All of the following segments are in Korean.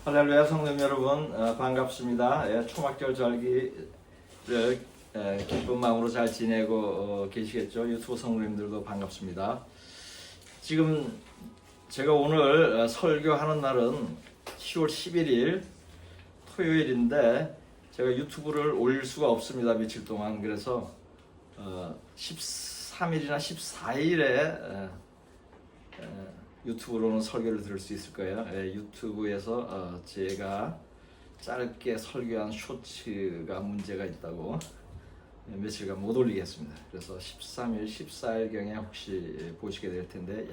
할렐루야 성도 여러분, 반갑습니다. 초막절 절기를 기쁜 마음으로 잘 지내고 계시겠죠? 유튜브 성도님들도 반갑습니다. 지금 제가 오늘 설교하는 날은 10월 11일 토요일인데 제가 유튜브를 올릴 수가 없습니다. 며칠 동안. 그래서 13일이나 14일에 유튜브로는 설교를 들을 수 있을 거예요. 유튜브에서 제가 짧게 설교한 쇼츠가 문제가 있다고 며칠간 못 올리겠습니다. 그래서 13일, 14일경에 혹시 보시게 될 텐데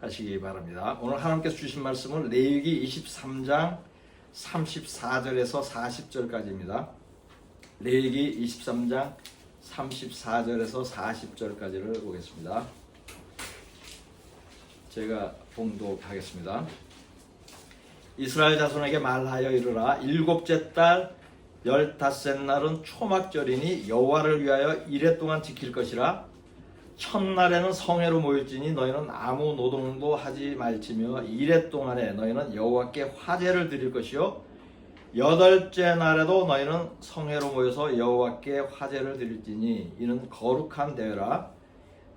양해하시기 바랍니다. 오늘 하나님께서 주신 말씀은 레위기 23장 34절에서 40절까지입니다. 레위기 23장 34절에서 40절까지를 보겠습니다. 제가 봉독하겠습니다. 이스라엘 자손에게 말하여 이르라. 일곱째 달 15째 날은 초막절이니 여호와를 위하여 이레 동안 지킬 것이라. 첫날에는 성회로 모일지니 너희는 아무 노동도 하지 말지며 이레 동안에 너희는 여호와께 화제를 드릴 것이요 여덟째 날에도 너희는 성회로 모여서 여호와께 화제를 드릴지니 이는 거룩한 대회라.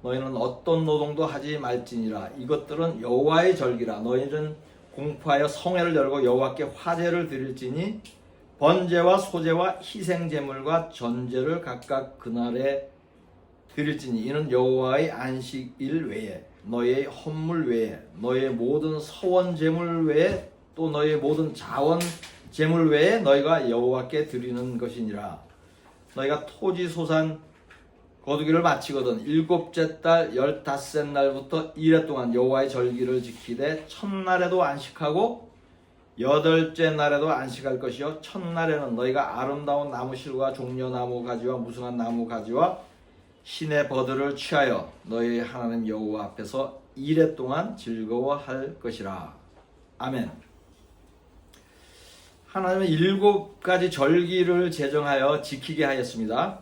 너희는 어떤 노동도 하지 말지니라. 이것들은 여호와의 절기라. 너희는 공포하여 성회를 열고 여호와께 화제를 드릴지니 번제와 소제와 희생제물과 전제를 각각 그날에 드릴지니 이는 여호와의 안식일 외에 너희의 헌물 외에 너희의 모든 서원 제물 외에 또 너희의 모든 자원 제물 외에 너희가 여호와께 드리는 것이니라. 너희가 토지 소산 거두기를 마치거든 일곱째 달 15째 날부터 이레 동안 여호와의 절기를 지키되 첫날에도 안식하고 여덟째 날에도 안식할 것이요 첫날에는 너희가 아름다운 나무실과 종려나무 가지와 무성한 나무 가지와 신의 버들을 취하여 너희 하나님 여호와 앞에서 이레 동안 즐거워할 것이라. 아멘. 하나님은 7가지 절기를 제정하여 지키게 하였습니다.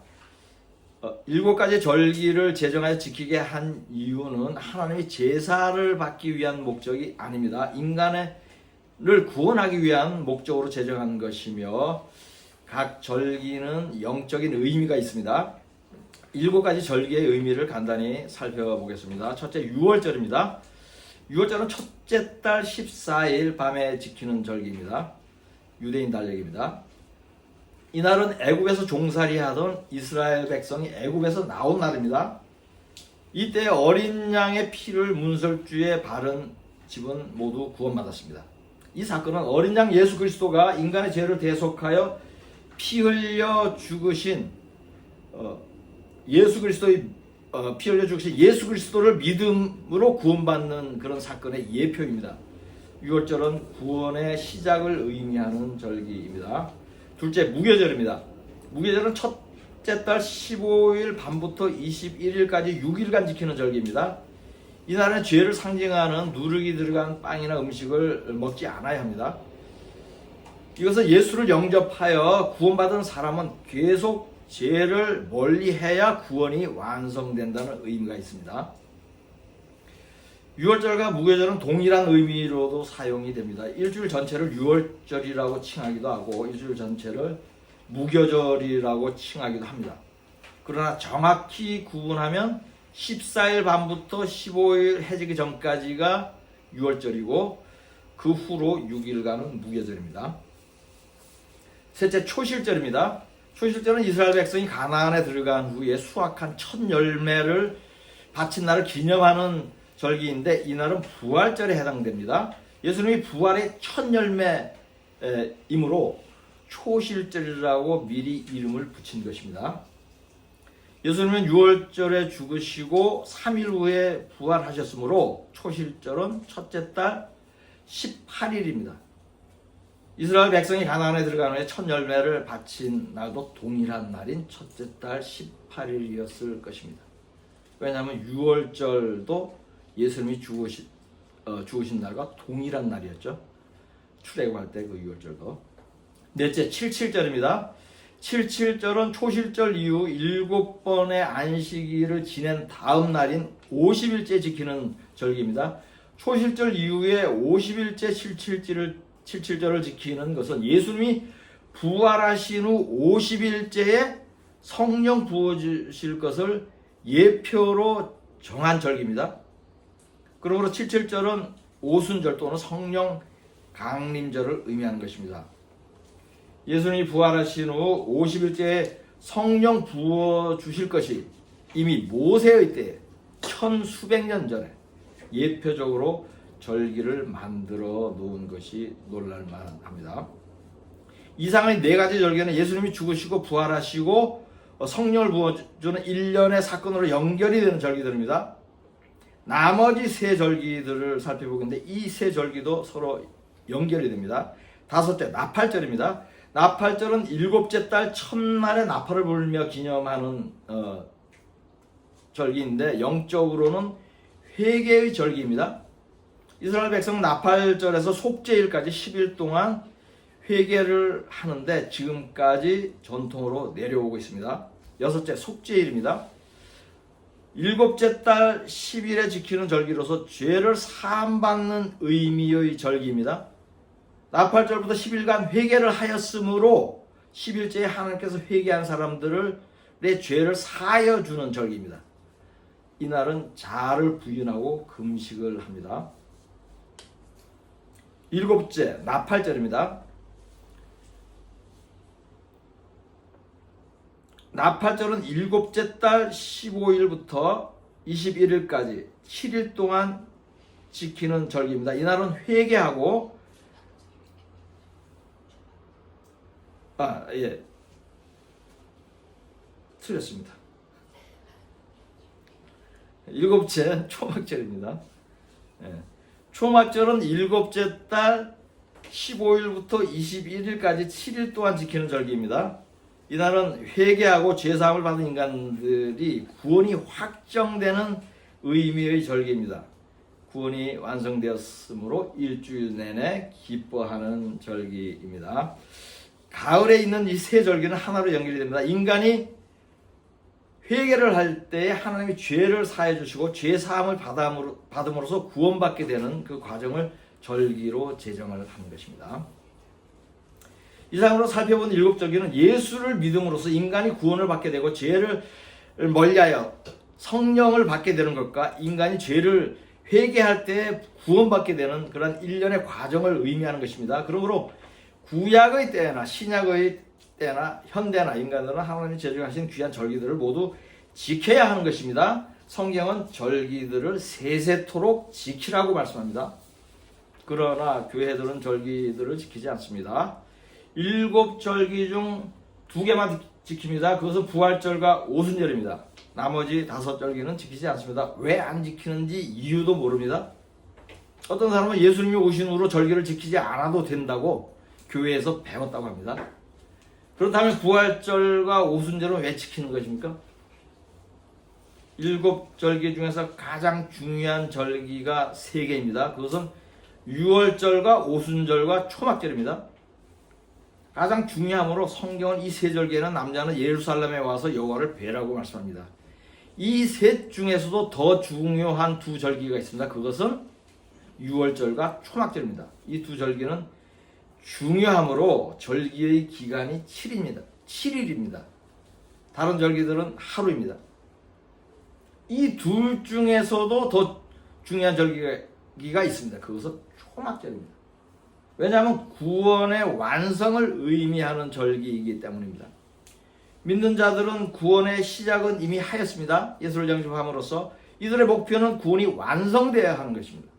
7가지 절기를 제정하여 지키게 한 이유는 하나님이 제사를 받기 위한 목적이 아닙니다. 인간을 구원하기 위한 목적으로 제정한 것이며 각 절기는 영적인 의미가 있습니다. 7가지 절기의 의미를 간단히 살펴보겠습니다. 첫째, 6월절입니다. 6월절은 첫째 달 14일 밤에 지키는 절기입니다. 유대인 달력입니다. 이날은 애굽에서 종살이하던 이스라엘 백성이 애굽에서 나온 날입니다. 이때 어린 양의 피를 문설주에 바른 집은 모두 구원받았습니다. 이 사건은 어린 양 예수 그리스도가 인간의 죄를 대속하여 피 흘려 죽으신 예수 그리스도의 피 흘려 죽으신 예수 그리스도를 믿음으로 구원받는 그런 사건의 예표입니다. 6월절은 구원의 시작을 의미하는 절기입니다. 둘째, 무교절입니다. 무교절은 첫째 달 15일 밤부터 21일까지 6일간 지키는 절기입니다. 이날은 죄를 상징하는 누룩이 들어간 빵이나 음식을 먹지 않아야 합니다. 이것은 예수를 영접하여 구원받은 사람은 계속 죄를 멀리해야 구원이 완성된다는 의미가 있습니다. 6월절과 무교절은 동일한 의미로도 사용이 됩니다. 일주일 전체를 6월절이라고 칭하기도 하고 일주일 전체를 무교절이라고 칭하기도 합니다. 그러나 정확히 구분하면 14일 밤부터 15일 해지기 전까지가 6월절이고 그 후로 6일간은 무교절입니다. 셋째, 초실절입니다. 초실절은 이스라엘 백성이 가나안에 들어간 후에 수확한 첫 열매를 바친 날을 기념하는 절기인데 이날은 부활절에 해당됩니다. 예수님이 부활의 첫 열매이므로 초실절이라고 미리 이름을 붙인 것입니다. 예수님은 6월절에 죽으시고 3일 후에 부활하셨으므로 초실절은 첫째 달 18일입니다. 이스라엘 백성이 가나안에 들어간 후에 첫 열매를 바친 날도 동일한 날인 첫째 달 18일이었을 것입니다. 왜냐하면 6월절도 예수님이 죽으신 날과 동일한 날이었죠. 출애굽할 때 그 6월절도. 넷째, 77절입니다. 77절은 초실절 이후 7번의 안식일을 지낸 다음 날인 50일째 지키는 절기입니다. 초실절 이후에 50일째 77절을 지키는 것은 예수님이 부활하신 후 50일째에 성령 부어주실 것을 예표로 정한 절기입니다. 그러므로 77절은 오순절 또는 성령 강림절을 의미하는 것입니다. 예수님이 부활하신 후 50일째에 성령 부어주실 것이 이미 모세의 때에 천수백 년 전에 예표적으로 절기를 만들어 놓은 것이 놀랄만합니다. 이상의 네 가지 절기는 예수님이 죽으시고 부활하시고 성령을 부어주는 일련의 사건으로 연결이 되는 절기들입니다. 나머지 세 절기들을 살펴보겠는데 이 세 절기도 서로 연결이 됩니다. 다섯째, 나팔절입니다. 나팔절은 일곱째 달 첫날에 나팔을 불며 기념하는 절기인데 영적으로는 회개의 절기입니다. 이스라엘 백성은 나팔절에서 속죄일까지 10일 동안 회개를 하는데 지금까지 전통으로 내려오고 있습니다. 여섯째, 속죄일입니다. 일곱째 달 10일에 지키는 절기로서 죄를 사함받는 의미의 절기입니다. 나팔절부터 10일간 회개를 하였으므로 10일째에 하나님께서 회개한 사람들의 죄를 사하여 주는 절기입니다. 이날은 자아를 부인하고 금식을 합니다. 일곱째, 나팔절입니다. 나팔절은 일곱째 달 15일부터 21일까지 7일 동안 지키는 절기입니다. 이날은 회개하고 틀렸습니다. 일곱째 초막절입니다. 초막절은 일곱째 달 15일부터 21일까지 7일 동안 지키는 절기입니다. 이날은 회개하고 죄사함을 받은 인간들이 구원이 확정되는 의미의 절기입니다. 구원이 완성되었으므로 일주일 내내 기뻐하는 절기입니다. 가을에 있는 이 세 절기는 하나로 연결이 됩니다. 인간이 회개를 할 때 하나님이 죄를 사해 주시고 죄 사함을 받음으로써 구원받게 되는 그 과정을 절기로 제정을 하는 것입니다. 이상으로 살펴본 일곱 절기는 예수를 믿음으로써 인간이 구원을 받게 되고 죄를 멀리하여 성령을 받게 되는 것과 인간이 죄를 회개할 때 구원받게 되는 그런 일련의 과정을 의미하는 것입니다. 그러므로 구약의 때나 신약의 때나 현대나 인간들은 하나님이 제정하신 귀한 절기들을 모두 지켜야 하는 것입니다. 성경은 절기들을 세세토록 지키라고 말씀합니다. 그러나 교회들은 절기들을 지키지 않습니다. 일곱 절기 중 두 개만 지킵니다. 그것은 부활절과 오순절입니다. 나머지 다섯 절기는 지키지 않습니다. 왜 안 지키는지 이유도 모릅니다. 어떤 사람은 예수님이 오신 후로 절기를 지키지 않아도 된다고 교회에서 배웠다고 합니다. 그렇다면 부활절과 오순절은 왜 지키는 것입니까? 일곱 절기 중에서 가장 중요한 절기가 세 개입니다. 그것은 유월절과 오순절과 초막절입니다. 가장 중요하므로 성경은 이 세 절기에는 남자는 예루살렘에 와서 여호와를 뵈라고 말씀합니다. 이 셋 중에서도 더 중요한 두 절기가 있습니다. 그것은 유월절과 초막절입니다. 이 두 절기는 중요하므로 절기의 기간이 7일입니다. 다른 절기들은 하루입니다. 이 둘 중에서도 더 중요한 절기가 있습니다. 그것은 초막절입니다. 왜냐하면 구원의 완성을 의미하는 절기이기 때문입니다. 믿는 자들은 구원의 시작은 이미 하였습니다. 예수를 영접함으로써 이들의 목표는 구원이 완성되어야 하는 것입니다.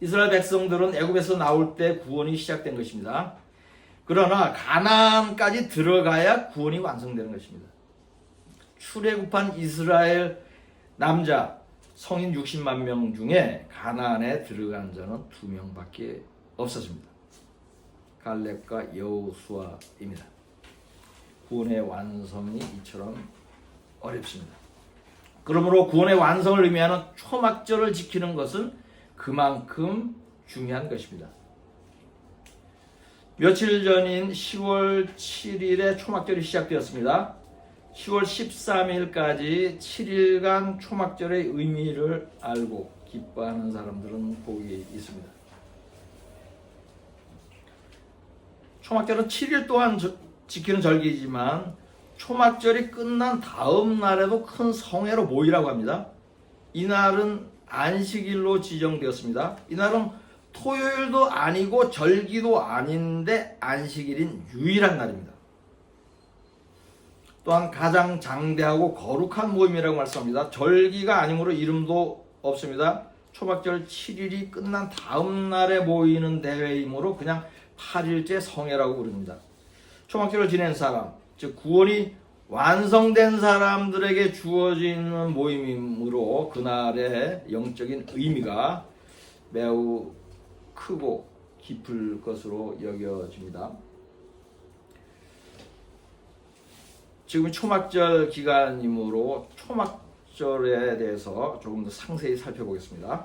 이스라엘 백성들은 애굽에서 나올 때 구원이 시작된 것입니다. 그러나 가나안까지 들어가야 구원이 완성되는 것입니다. 출애굽한 이스라엘 남자 성인 60만 명 중에 가나안에 들어간 자는 2명밖에 없었습니다. 갈렙과 여호수아입니다. 구원의 완성이 이처럼 어렵습니다. 그러므로 구원의 완성을 의미하는 초막절을 지키는 것은 그만큼 중요한 것입니다. 며칠 전인 10월 7일에 초막절이 시작되었습니다. 10월 13일까지 7일간 초막절의 의미를 알고 기뻐하는 사람들은 복이 있습니다. 초막절은 7일 동안 지키는 절기이지만 초막절이 끝난 다음 날에도 큰 성회로 모이라고 합니다. 이날은 안식일로 지정되었습니다. 이날은 토요일도 아니고 절기도 아닌데 안식일인 유일한 날입니다. 또한 가장 장대하고 거룩한 모임이라고 말씀합니다. 절기가 아니므로 이름도 없습니다. 초막절 7일이 끝난 다음 날에 모이는 대회이므로 그냥 8일째 성회라고 부릅니다. 초막절을 지낸 사람, 즉 구원이 완성된 사람들에게 주어지는 모임이므로 그날의 영적인 의미가 매우 크고 깊을 것으로 여겨집니다. 지금 초막절 기간이므로 초막절에 대해서 조금 더 상세히 살펴보겠습니다.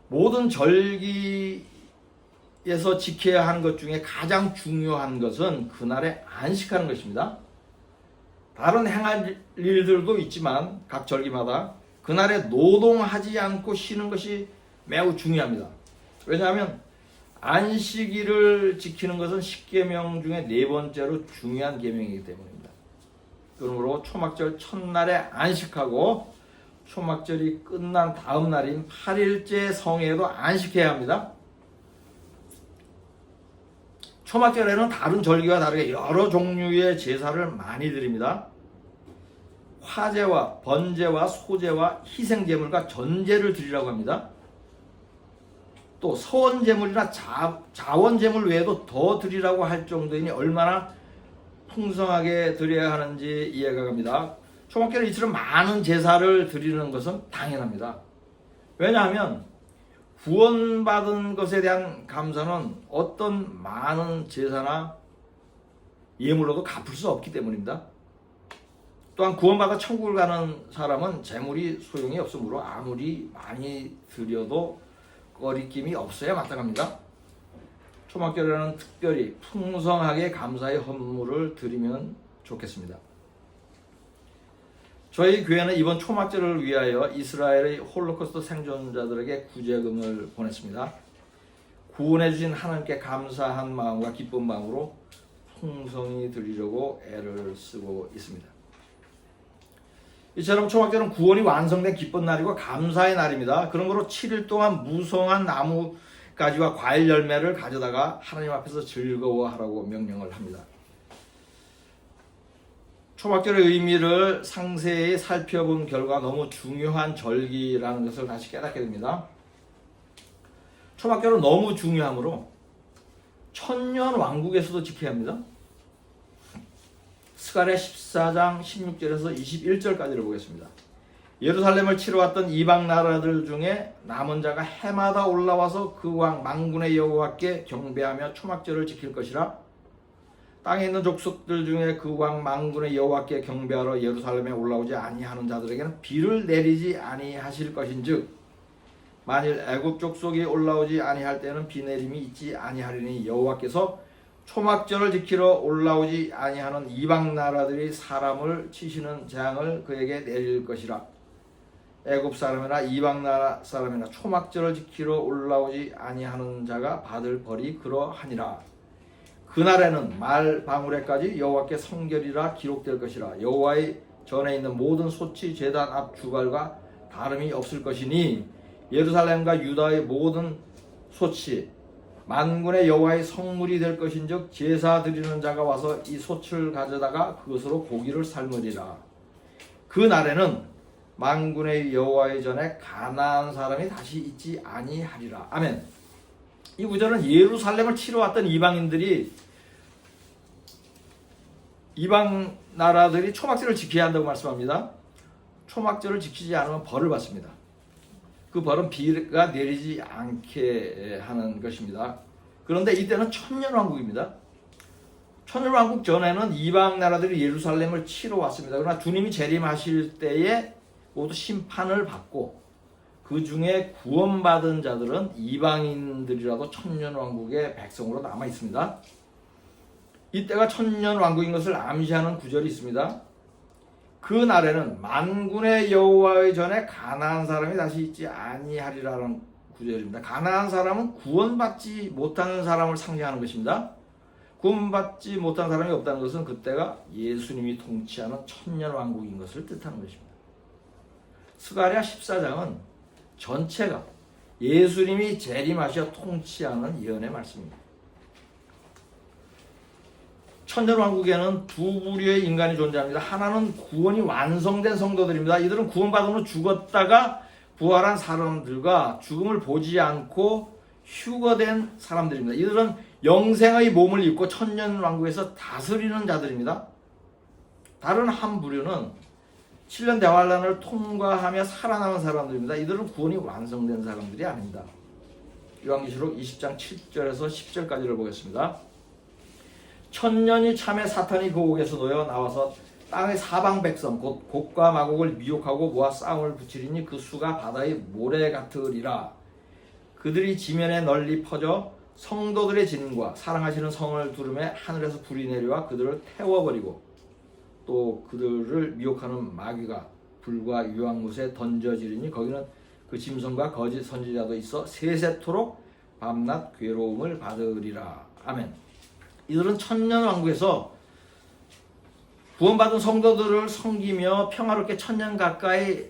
모든 절기에서 지켜야 하는 것 중에 가장 중요한 것은 그날에 안식하는 것입니다. 다른 행할 일들도 있지만 각 절기마다 그날에 노동하지 않고 쉬는 것이 매우 중요합니다. 왜냐하면 안식일을 지키는 것은 10계명 중에 네 번째로 중요한 계명이기 때문입니다. 그러므로 초막절 첫날에 안식하고 초막절이 끝난 다음 날인 8일째 성회에도 안식해야 합니다. 초막절에는 다른 절기와 다르게 여러 종류의 제사를 많이 드립니다. 화제와 번제와 소제와 희생제물과 전제를 드리라고 합니다. 또 서원제물이나 자원제물 외에도 더 드리라고 할 정도이니 얼마나 풍성하게 드려야 하는지 이해가 갑니다. 초막절에 이처럼 많은 제사를 드리는 것은 당연합니다. 왜냐하면 구원받은 것에 대한 감사는 어떤 많은 제사나 예물로도 갚을 수 없기 때문입니다. 또한 구원받아 천국을 가는 사람은 재물이 소용이 없으므로 아무리 많이 드려도 거리낌이 없어야 마땅합니다. 초막절에는 특별히 풍성하게 감사의 헌물을 드리면 좋겠습니다. 저희 교회는 이번 초막절을 위하여 이스라엘의 홀로코스트 생존자들에게 구제금을 보냈습니다. 구원해 주신 하나님께 감사한 마음과 기쁜 마음으로 풍성히 드리려고 애를 쓰고 있습니다. 이처럼 초막절은 구원이 완성된 기쁜 날이고 감사의 날입니다. 그러므로 7일 동안 무성한 나뭇가지와 과일 열매를 가져다가 하나님 앞에서 즐거워하라고 명령을 합니다. 초막절의 의미를 상세히 살펴본 결과 너무 중요한 절기라는 것을 다시 깨닫게 됩니다. 초막절은 너무 중요하므로 천년왕국에서도 지켜야 합니다. 스가랴 14장 16절에서 21절까지를 보겠습니다. 예루살렘을 치러 왔던 이방 나라들 중에 남은 자가 해마다 올라와서 그 왕 만군의 여호와께 경배하며 초막절을 지킬 것이라. 땅에 있는 족속들 중에 그 왕 만군의 여호와께 경배하러 예루살렘에 올라오지 아니하는 자들에게는 비를 내리지 아니하실 것인즉 만일 애굽 족속이 올라오지 아니할 때는 비 내림이 있지 아니하리니 여호와께서 초막절을 지키러 올라오지 아니하는 이방 나라들이 사람을 치시는 재앙을 그에게 내릴 것이라. 애굽 사람이나 이방 나라 사람이나 초막절을 지키러 올라오지 아니하는 자가 받을 벌이 그러하니라. 그날에는 말 방울에까지 여호와께 성결이라 기록될 것이라. 여호와의 전에 있는 모든 소치 제단 앞 주갈과 다름이 없을 것이니 예루살렘과 유다의 모든 소치 만군의 여호와의 성물이 될 것인즉 제사 드리는 자가 와서 이 솥을 가져다가 그것으로 고기를 삶으리라. 그 날에는 만군의 여호와의 전에 가나안 사람이 다시 있지 아니하리라. 아멘. 이 구절은 예루살렘을 치러 왔던 이방인들이 이방 나라들이 초막절을 지켜야 한다고 말씀합니다. 초막절을 지키지 않으면 벌을 받습니다. 그 벌은 비가 내리지 않게 하는 것입니다. 그런데 이때는 천년왕국입니다. 천년왕국 전에는 이방 나라들이 예루살렘을 치러 왔습니다. 그러나 주님이 재림하실 때에 모두 심판을 받고 그 중에 구원받은 자들은 이방인들이라도 천년왕국의 백성으로 남아 있습니다. 이때가 천년왕국인 것을 암시하는 구절이 있습니다. 그 날에는 만군의 여호와의 전에 가나안 사람이 다시 있지 아니하리라는 구절입니다. 가나안 사람은 구원받지 못하는 사람을 상징하는 것입니다. 구원받지 못한 사람이 없다는 것은 그때가 예수님이 통치하는 천년왕국인 것을 뜻하는 것입니다. 스가랴 14장은 전체가 예수님이 재림하셔 통치하는 예언의 말씀입니다. 천년왕국에는 두 부류의 인간이 존재합니다. 하나는 구원이 완성된 성도들입니다. 이들은 구원받은 후 죽었다가 부활한 사람들과 죽음을 보지 않고 휴거된 사람들입니다. 이들은 영생의 몸을 입고 천년왕국에서 다스리는 자들입니다. 다른 한 부류는 7년 대환란을 통과하며 살아남은 사람들입니다. 이들은 구원이 완성된 사람들이 아닙니다. 요한계시록 20장 7절에서 10절까지를 보겠습니다. 천년이 참에 사탄이 그 옥에서 놓여 나와서 땅의 사방 백성 곧 곡과 마곡을 미혹하고 모아 싸움을 붙이리니 그 수가 바다의 모래 같으리라. 그들이 지면에 널리 퍼져 성도들의 진과 사랑하시는 성을 두름에 하늘에서 불이 내려와 그들을 태워버리고 또 그들을 미혹하는 마귀가 불과 유황못에 던져지리니 거기는 그 짐승과 거짓 선지자도 있어 세세토록 밤낮 괴로움을 받으리라. 아멘. 이들은 천년왕국에서 구원받은 성도들을 섬기며 평화롭게 천년 가까이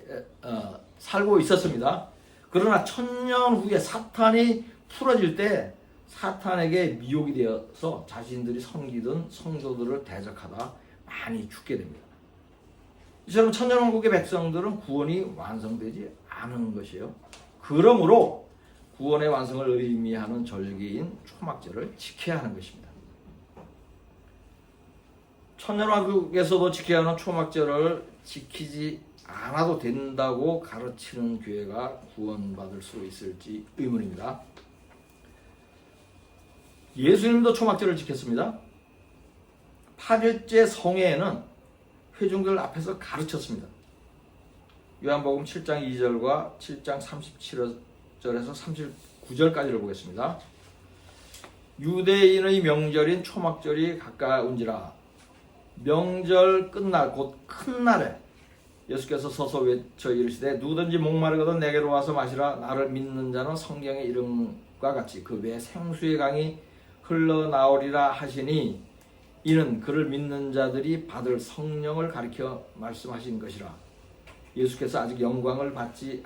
살고 있었습니다. 그러나 천년 후에 사탄이 풀어질 때 사탄에게 미혹이 되어서 자신들이 섬기던 성도들을 대적하다 많이 죽게 됩니다. 이처럼 천년왕국의 백성들은 구원이 완성되지 않은 것이에요. 그러므로 구원의 완성을 의미하는 절기인 초막절을 지켜야 하는 것입니다. 천년왕국에서도 지켜야 하는 초막절을 지키지 않아도 된다고 가르치는 교회가 구원받을 수 있을지 의문입니다. 예수님도 초막절을 지켰습니다. 8일째 성회에는 회중들 앞에서 가르쳤습니다. 요한복음 7장 2절과 7장 37절에서 39절까지를 보겠습니다. 유대인의 명절인 초막절이 가까운지라 명절 끝날 곧 큰 날에 예수께서 서서 외쳐 이르시되 누구든지 목마르거든 내게로 와서 마시라. 나를 믿는 자는 성경에 이름과 같이 그 배에 생수의 강이 흘러나오리라 하시니 이는 그를 믿는 자들이 받을 성령을 가리켜 말씀하신 것이라. 예수께서 아직 영광을 받지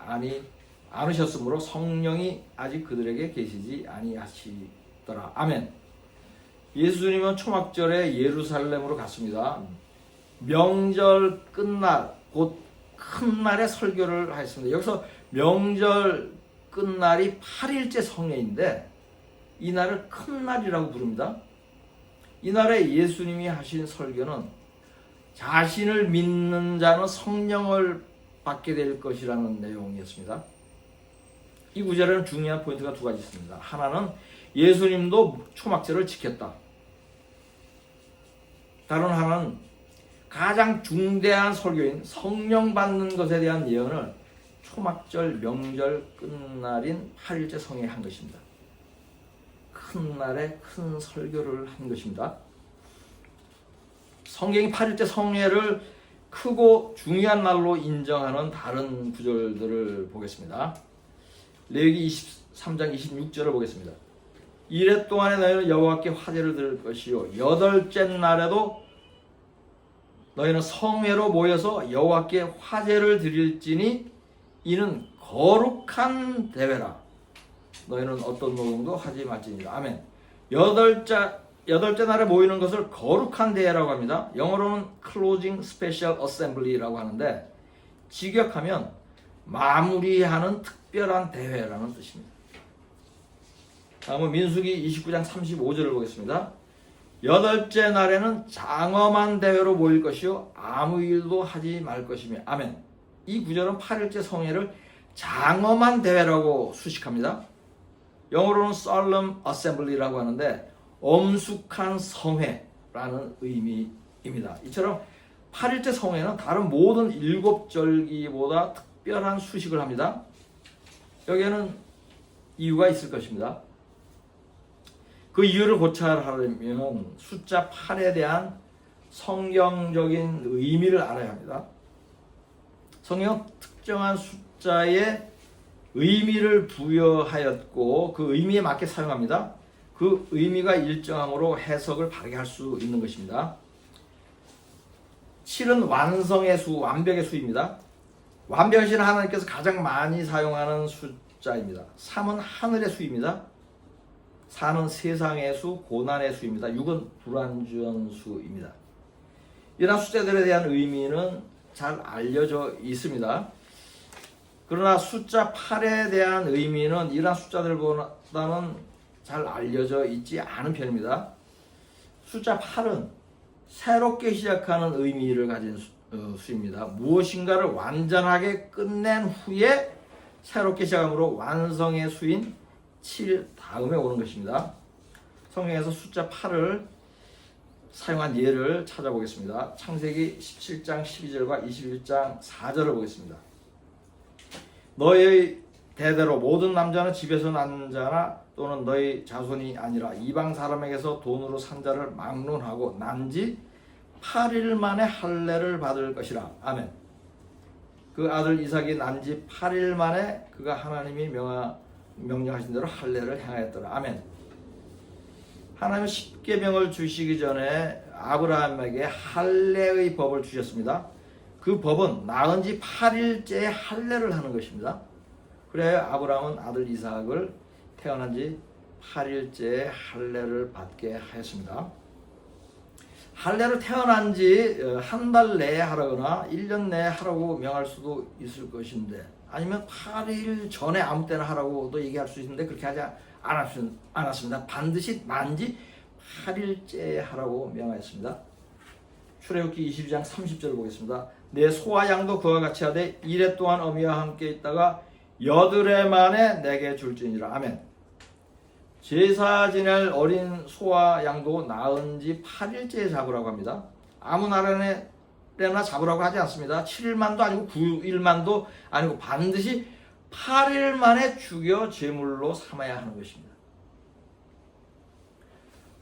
않으셨으므로 성령이 아직 그들에게 계시지 아니하시더라. 아멘. 예수님은 초막절에 예루살렘으로 갔습니다. 명절 끝날 곧 큰 날에 설교를 하였습니다. 여기서 명절 끝날이 8일째 성회인데 이 날을 큰 날이라고 부릅니다. 이 날에 예수님이 하신 설교는 자신을 믿는 자는 성령을 받게 될 것이라는 내용이었습니다. 이 구절에는 중요한 포인트가 두 가지 있습니다. 하나는 예수님도 초막절을 지켰다. 다른 하나는 가장 중대한 설교인 성령 받는 것에 대한 예언을 초막절 명절 끝날인 8일째 성회에 한 것입니다. 큰 날에 큰 설교를 한 것입니다. 성경이 8일째 성회를 크고 중요한 날로 인정하는 다른 구절들을 보겠습니다. 레위기 23장 26절을 보겠습니다. 이래 동안에 너희는 여호와께 화제를 드릴 것이요 여덟째 날에도 너희는 성회로 모여서 여호와께 화제를 드릴지니 이는 거룩한 대회라. 너희는 어떤 노동도 하지 말지니라. 아멘. 여덟째 날에 모이는 것을 거룩한 대회라고 합니다. 영어로는 Closing Special Assembly라고 하는데 직역하면 마무리하는 특별한 대회라는 뜻입니다. 다음은 민수기 29장 35절을 보겠습니다. 여덟째 날에는 장엄한 대회로 모일 것이요 아무 일도 하지 말 것이며. 아멘. 이 구절은 8일째 성회를 장엄한 대회라고 수식합니다. 영어로는 Solemn Assembly라고 하는데 엄숙한 성회라는 의미입니다. 이처럼 8일째 성회는 다른 모든 7절기보다 특별한 수식을 합니다. 여기에는 이유가 있을 것입니다. 그 이유를 고찰하려면 숫자 8에 대한 성경적인 의미를 알아야 합니다. 성경은 특정한 숫자에 의미를 부여하였고 그 의미에 맞게 사용합니다. 그 의미가 일정함으로 해석을 바르게 할 수 있는 것입니다. 7은 완성의 수, 완벽의 수입니다. 완벽하신 하나님께서 가장 많이 사용하는 숫자입니다. 3은 하늘의 수입니다. 4는 세상의 수, 고난의 수입니다. 6은 불완전 수입니다. 이러한 숫자들에 대한 의미는 잘 알려져 있습니다. 그러나 숫자 8에 대한 의미는 이러한 숫자들보다는 잘 알려져 있지 않은 편입니다. 숫자 8은 새롭게 시작하는 의미를 가진 수입니다. 무엇인가를 완전하게 끝낸 후에 새롭게 시작함으로 완성의 수인 7 다음에 오는 것입니다. 성경에서 숫자 8을 사용한 예를 찾아보겠습니다. 창세기 17장 12절과 21장 4절을 보겠습니다. 너의 대대로 모든 남자는 집에서 난 자나 또는 너희 자손이 아니라 이방 사람에게서 돈으로 산 자를 막론하고 난지 8일 만에 할례를 받을 것이라. 아멘. 그 아들 이삭이 난지 8일 만에 그가 하나님이 명령하신 대로 할례를 행하였더라. 아멘. 하나님은 십계명을 주시기 전에 아브라함에게 할례의 법을 주셨습니다. 그 법은 낳은 지 8일째에 할례를 하는 것입니다. 그래야 아브라함은 아들 이삭을 태어난 지 8일째에 할례를 받게 하였습니다. 할례를 태어난 지 한 달 내에 하라거나 1년 내에 하라고 명할 수도 있을 것인데, 아니면 8일 전에 아무 때나 하라고도 얘기할 수 있는데 그렇게 하지 않았습니다. 반드시 만지 8일째에 하라고 명하였습니다. 출애굽기 22장 30절을 보겠습니다. 내 소와 양도 그와 같이 하되 이레 동안 어미와 함께 있다가 8해 만에 내게 줄지니라. 아멘. 제사 지낼 어린 소와 양도 낳은 지 8일째에 잡으라고 합니다. 아무 날에나 잡으라고 하지 않습니다. 7일만도 아니고 9일만도 아니고 반드시 8일 만에 죽여 제물로 삼아야 하는 것입니다.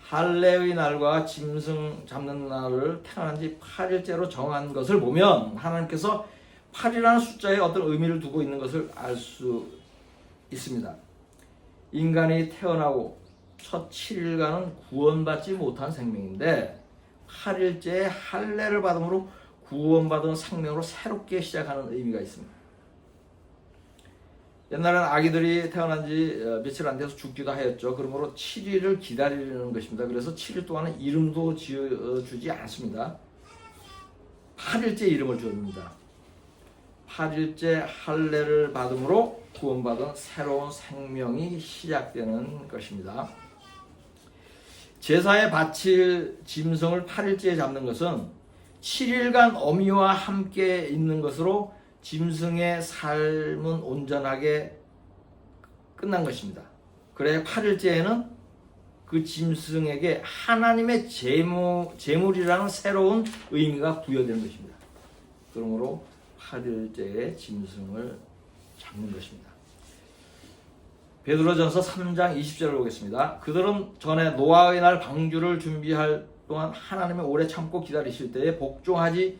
할례의 날과 짐승 잡는 날을 태어난 지 8일째로 정한 것을 보면 하나님께서 8이라는 숫자에 어떤 의미를 두고 있는 것을 알 수 있습니다. 인간이 태어나고 첫 7일간은 구원받지 못한 생명인데 8일째에 할례를 받음으로 구원받은 생명으로 새롭게 시작하는 의미가 있습니다. 옛날에는 아기들이 태어난 지 며칠 안 돼서 죽기도 하였죠. 그러므로 7일을 기다리는 것입니다. 그래서 7일 동안은 이름도 지어주지 않습니다. 8일째 이름을 줍니다. 8일째 할례를 받음으로 구원받은 새로운 생명이 시작되는 것입니다. 제사에 바칠 짐승을 8일째에 잡는 것은 7일간 어미와 함께 있는 것으로 짐승의 삶은 온전하게 끝난 것입니다. 그래 8일째에는 그 짐승에게 하나님의 제물이라는 새로운 의미가 부여되는 것입니다. 그러므로 8일째에 짐승을 잡는 것입니다. 베드로전서 3장 20절을 보겠습니다. 그들은 전에 노아의 날 방주를 준비할 동안 하나님의 오래 참고 기다리실 때에 복종하지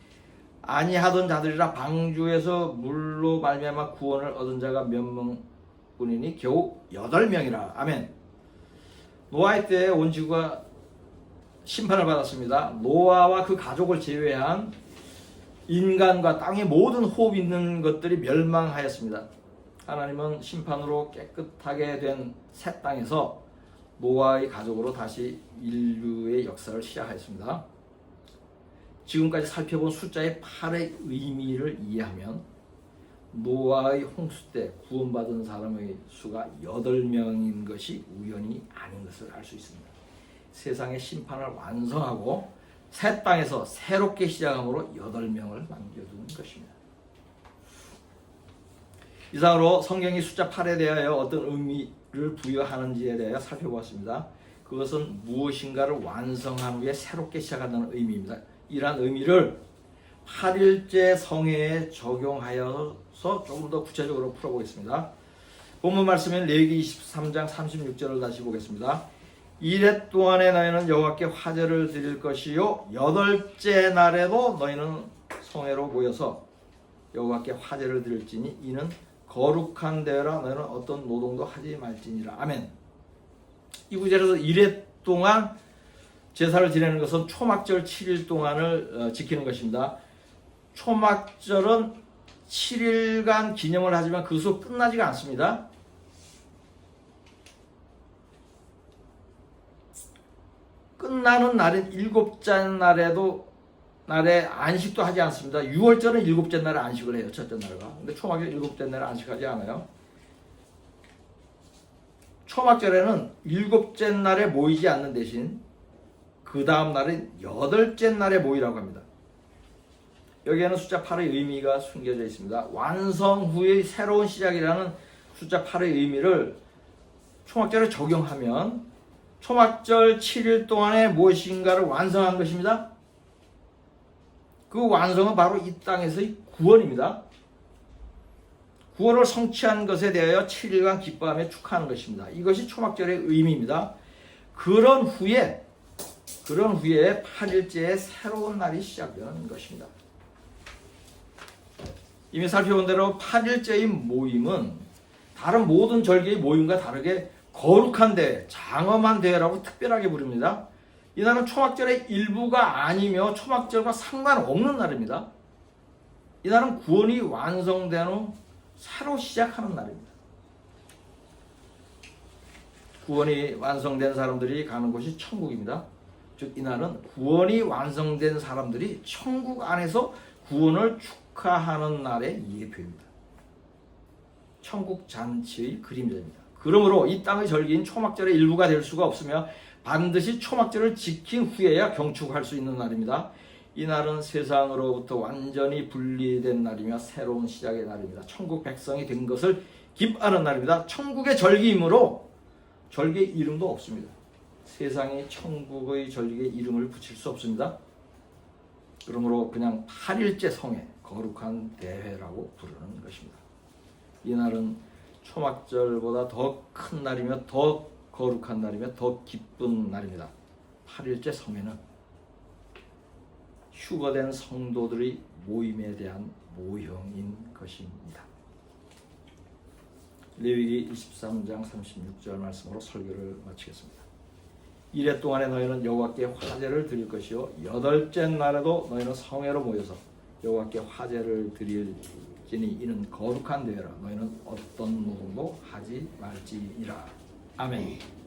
아니하던 자들이라 방주에서 물로 말미암아 구원을 얻은 자가 몇 명뿐이니 겨우 8명이라. 아멘. 노아의 때에 온 지구가 심판을 받았습니다. 노아와 그 가족을 제외한 인간과 땅의 모든 호흡 있는 것들이 멸망하였습니다. 하나님은 심판으로 깨끗하게 된 새 땅에서 노아의 가족으로 다시 인류의 역사를 시작하였습니다. 지금까지 살펴본 숫자의 8의 의미를 이해하면 노아의 홍수 때 구원받은 사람의 수가 8명인 것이 우연이 아닌 것을 알 수 있습니다. 세상의 심판을 완성하고 새 땅에서 새롭게 시작함으로 8명을 남겨둔 것입니다. 이상으로 성경이 숫자 8에 대하여 어떤 의미를 부여하는지에 대하여 살펴보았습니다. 그것은 무엇인가를 완성한 후에 새롭게 시작한다는 의미입니다. 이러한 의미를 8일째 성회에 적용하여서 조금 더 구체적으로 풀어보겠습니다. 본문 말씀인 레위기 23장 36절을 다시 보겠습니다. 이레 동안에 너희는 여호와께 화제를 드릴 것이요 8째 날에도 너희는 성회로 모여서 여호와께 화제를 드릴지니 이는 거룩한 데라. 너희는 어떤 노동도 하지 말지니라. 아멘. 이구절에서 이레 동안 제사를 지내는 것은 초막절 7일 동안을 지키는 것입니다. 초막절은 7일간 기념을 하지만 그것으로 끝나지가 않습니다. 끝나는 날인 일곱째 날에 안식도 하지 않습니다. 6월절은 일곱째 날에 안식을 해요. 첫째 날과. 근데 초막절 일곱째 날에 안식하지 않아요. 초막절에는 일곱째 날에 모이지 않는 대신 그 다음 날인 여덟째 날에 모이라고 합니다. 여기에는 숫자 8의 의미가 숨겨져 있습니다. 완성 후의 새로운 시작이라는 숫자 8의 의미를 초막절에 적용하면 초막절 7일 동안에 무엇인가를 완성한 것입니다. 그 완성은 바로 이 땅에서의 구원입니다. 구원을 성취한 것에 대하여 7일간 기뻐하며 축하하는 것입니다. 이것이 초막절의 의미입니다. 그런 후에 8일째에 새로운 날이 시작되는 것입니다. 이미 살펴본 대로 8일째의 모임은 다른 모든 절기의 모임과 다르게 거룩한 대회, 장엄한 대회라고 특별하게 부릅니다. 이 날은 초막절의 일부가 아니며 초막절과 상관없는 날입니다. 이 날은 구원이 완성된 후 새로 시작하는 날입니다. 구원이 완성된 사람들이 가는 곳이 천국입니다. 즉 이날은 구원이 완성된 사람들이 천국 안에서 구원을 축하하는 날의 예표입니다. 천국 잔치의 그림자입니다. 그러므로 이 땅의 절기인 초막절의 일부가 될 수가 없으며 반드시 초막절을 지킨 후에야 경축할 수 있는 날입니다. 이 날은 세상으로부터 완전히 분리된 날이며 새로운 시작의 날입니다. 천국 백성이 된 것을 기뻐하는 날입니다. 천국의 절기이므로 절기의 이름도 없습니다. 세상이 천국의 절기의 이름을 붙일 수 없습니다. 그러므로 그냥 8일째 성회, 거룩한 대회라고 부르는 것입니다. 이 날은 초막절보다 더 큰 날이며 더 거룩한 날이며 더 기쁜 날입니다. 8일째 성회는 휴거된 성도들의 모임에 대한 모형인 것입니다. 레위기 23장 36절 말씀으로 설교를 마치겠습니다. 이레 동안에 너희는 여호와께 화제를 드릴 것이요 여덟째 날에도 너희는 성회로 모여서 여호와께 화제를 드릴지니 이는 거룩한 대회라. 너희는 어떤 노동도 하지 말지니라. 아멘.